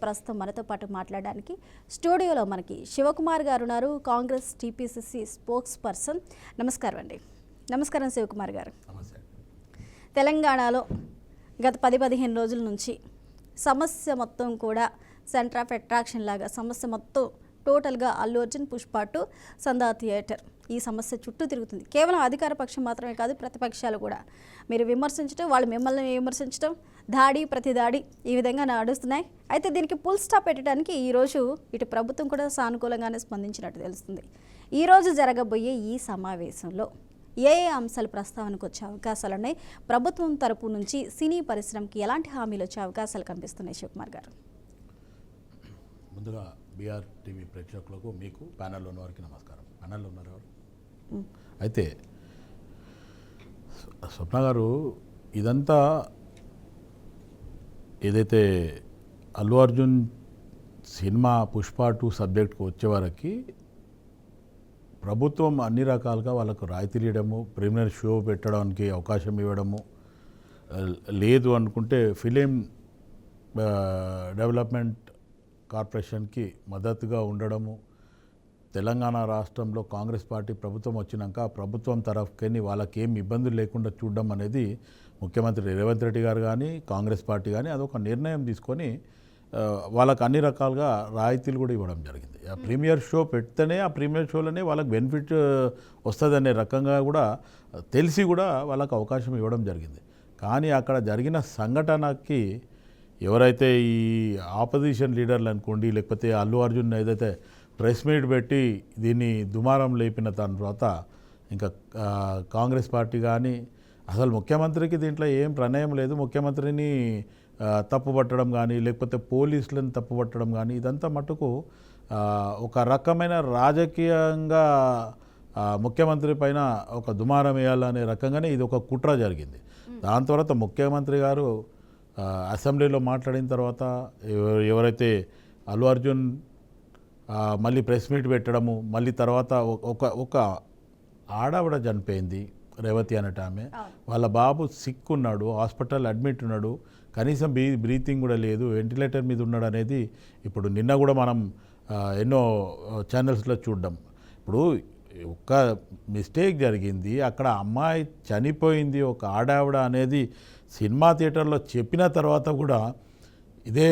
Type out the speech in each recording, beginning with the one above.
ప్రస్తుతం మనతో పాటు మాట్లాడడానికి స్టూడియోలో మనకి శివకుమార్ గారు ఉన్నారు, కాంగ్రెస్ టీపీసీసీ స్పోక్స్ పర్సన్. నమస్కారం అండి. నమస్కారం శివకుమార్ గారు. తెలంగాణలో గత 10-15 రోజుల నుంచి సమస్య మొత్తం కూడా సెంటర్ ఆఫ్ అట్రాక్షన్ లాగా సమస్య మొత్తం టోటల్గా అల్లు అర్జున్, పుష్ప 2, సందా థియేటర్ ఈ సమస్య చుట్టూ తిరుగుతుంది. కేవలం అధికార పక్షం మాత్రమే కాదు, ప్రతిపక్షాలు కూడా మీరు విమర్శించడం, వాళ్ళు మిమ్మల్ని విమర్శించడం, దాడి ప్రతి దాడి ఈ విధంగా నడుస్తున్నాయి. అయితే దీనికి ఫుల్ స్టాప్ పెట్టడానికి ఈరోజు ఇటు ప్రభుత్వం కూడా సానుకూలంగానే స్పందించినట్టు తెలుస్తుంది. ఈరోజు జరగబోయే ఈ సమావేశంలో ఏ అంశాలు ప్రస్తావనకు వచ్చే అవకాశాలు ఉన్నాయి? ప్రభుత్వం తరపు నుంచి సినీ పరిశ్రమకి ఎలాంటి హామీలు వచ్చే అవకాశాలు కనిపిస్తున్నాయి శివకుమార్ గారు? ముందుగా బీఆర్ టీవీ ప్రేక్షకులకు, మీకు ప్యానెల్లో ఉన్న వారికి నమస్కారం. ప్యానెల్లో ఉన్నారు ఎవరు? అయితే స్వప్న గారు, ఇదంతా ఏదైతే అల్లు అర్జున్ సినిమా పుష్ప 2 సబ్జెక్ట్కి వచ్చేవరకు ప్రభుత్వం అన్ని రకాలుగా వాళ్ళకు రాయితీలు ఇవ్వడము, ప్రీమియర్ షో పెట్టడానికి అవకాశం ఇవ్వడము, లేదు అనుకుంటే ఫిలిం డెవలప్మెంట్ కార్పొరేషన్కి మద్దతుగా ఉండడము, తెలంగాణ రాష్ట్రంలో కాంగ్రెస్ పార్టీ ప్రభుత్వం వచ్చినాక ప్రభుత్వం తరఫుకెళ్ళి వాళ్ళకి ఏం ఇబ్బందులు లేకుండా చూడడం అనేది ముఖ్యమంత్రి రేవంత్ రెడ్డి గారు కానీ కాంగ్రెస్ పార్టీ కానీ అదొక నిర్ణయం తీసుకొని వాళ్ళకు అన్ని రకాలుగా రాయితీలు కూడా ఇవ్వడం జరిగింది. ఆ ప్రీమియర్ షో పెడితేనే ఆ ప్రీమియర్ షోలోనే వాళ్ళకి బెనిఫిట్ వస్తుందనే రకంగా కూడా తెలిసి కూడా వాళ్ళకు అవకాశం ఇవ్వడం జరిగింది. కానీ అక్కడ జరిగిన సంఘటనకి ఎవరైతే ఈ ఆపోజిషన్ లీడర్లు అనుకోండి, లేకపోతే అల్లు అర్జున్ ఏదైతే ప్రెస్ మీట్ పెట్టి దీన్ని దుమారం లేపిన తర్వాత ఇంకా కాంగ్రెస్ పార్టీ కానీ అసలు ముఖ్యమంత్రికి దీంట్లో ఏం ప్రమేయం లేదు, ముఖ్యమంత్రిని తప్పుపట్టడం కానీ లేకపోతే పోలీసులను తప్పుపట్టడం కానీ ఇదంతా మటుకు ఒక రకమైన రాజకీయంగా ముఖ్యమంత్రి పైన ఒక దుమారం వేయాలనే రకంగానే ఇది ఒక కుట్ర జరిగింది. దాని తర్వాత ముఖ్యమంత్రి గారు అసెంబ్లీలో మాట్లాడిన తర్వాత ఎవరైతే అల్లు అర్జున్ మళ్ళీ ప్రెస్ మీట్ పెట్టడము, మళ్ళీ తర్వాత ఒక ఆడవిడ చనిపోయింది, రేవతి అనేట ఆమె. వాళ్ళ బాబు సిక్ ఉన్నాడు, హాస్పిటల్ అడ్మిట్ ఉన్నాడు, కనీసం బ్రీతింగ్ కూడా లేదు, వెంటిలేటర్ మీద ఉన్నాడు అనేది ఇప్పుడు నిన్న కూడా మనం ఎన్నో ఛానల్స్లో చూడడం. ఇప్పుడు ఒక్క మిస్టేక్ జరిగింది, అక్కడ అమ్మాయి చనిపోయింది, ఒక ఆడావిడ అనేది సినిమా థియేటర్లో చెప్పిన తర్వాత కూడా ఇదే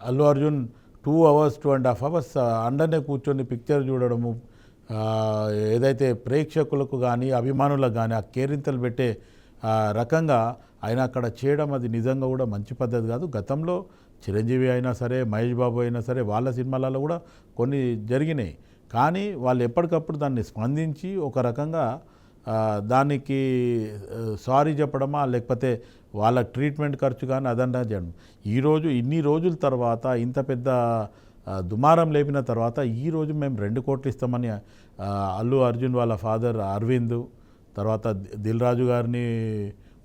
అల్లు అర్జున్ 2 hours 2.5 hours అండనే కూర్చొని పిక్చర్ చూడడము, ఏదైతే ప్రేక్షకులకు కానీ అభిమానులకు కానీ ఆ కేరింతలు పెట్టే రకంగా ఆయన అక్కడ చేయడం అది నిజంగా కూడా మంచి పద్ధతి కాదు. గతంలో చిరంజీవి అయినా సరే, మహేష్ బాబు అయినా సరే, వాళ్ళ సినిమాలలో కూడా కొన్ని జరిగినాయి. కానీ వాళ్ళు ఎప్పటికప్పుడు దాన్ని స్పందించి ఒక రకంగా దానికి సారీ చెప్పడమా, లేకపోతే వాళ్ళ ట్రీట్మెంట్ ఖర్చు కానీ అదన్నా చేయడం. ఈరోజు ఇన్ని రోజుల తర్వాత ఇంత పెద్ద దుమారం లేపిన తర్వాత ఈరోజు మేము 2 కోట్లు ఇస్తామని అల్లు అర్జున్ వాళ్ళ ఫాదర్ అరవింద్, తర్వాత దిల్ రాజు గారిని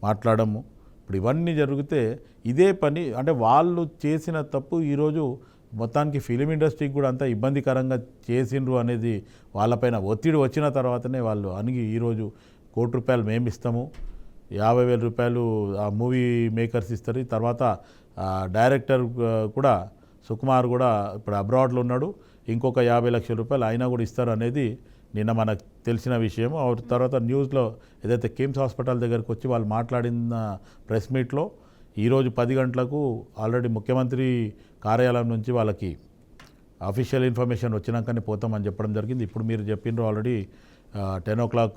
మాట్లాడము. ఇప్పుడు ఇవన్నీ జరిగితే ఇదే పని అంటే వాళ్ళు చేసిన తప్పు ఈరోజు మొత్తానికి ఫిలిం ఇండస్ట్రీకి కూడా అంతా ఇబ్బందికరంగా చేసిండ్రు అనేది వాళ్ళపైన ఒత్తిడి వచ్చిన తర్వాతనే వాళ్ళు అణిగి ఈరోజు ₹1 కోటి మేము ఇస్తాము, ₹50,000 ఆ మూవీ మేకర్స్ ఇస్తారు, తర్వాత డైరెక్టర్ కూడా సుకుమార్ కూడా ఇప్పుడు అబ్రాడ్లో ఉన్నాడు, ఇంకొక ₹50 లక్షలు ఆయన కూడా ఇస్తారు అనేది నిన్న మనకు తెలిసిన విషయం. తర్వాత న్యూస్లో ఏదైతే కిమ్స్ హాస్పిటల్ దగ్గరికి వచ్చి వాళ్ళు మాట్లాడిన ప్రెస్ మీట్లో ఈరోజు 10 గంటలకు ఆల్రెడీ ముఖ్యమంత్రి కార్యాలయం నుంచి వాళ్ళకి అఫీషియల్ ఇన్ఫర్మేషన్ వచ్చినాకనే పోతామని చెప్పడం జరిగింది. ఇప్పుడు మీరు చెప్పిండ్రు ఆల్రెడీ 10 o'clock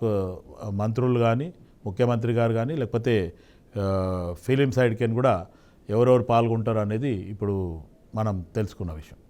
మంత్రులు కానీ ముఖ్యమంత్రి గారు కానీ లేకపోతే ఫిలిం సైడ్కి కూడా ఎవరెవరు పాల్గొంటారు అనేది ఇప్పుడు మనం తెలుసుకున్న విషయం.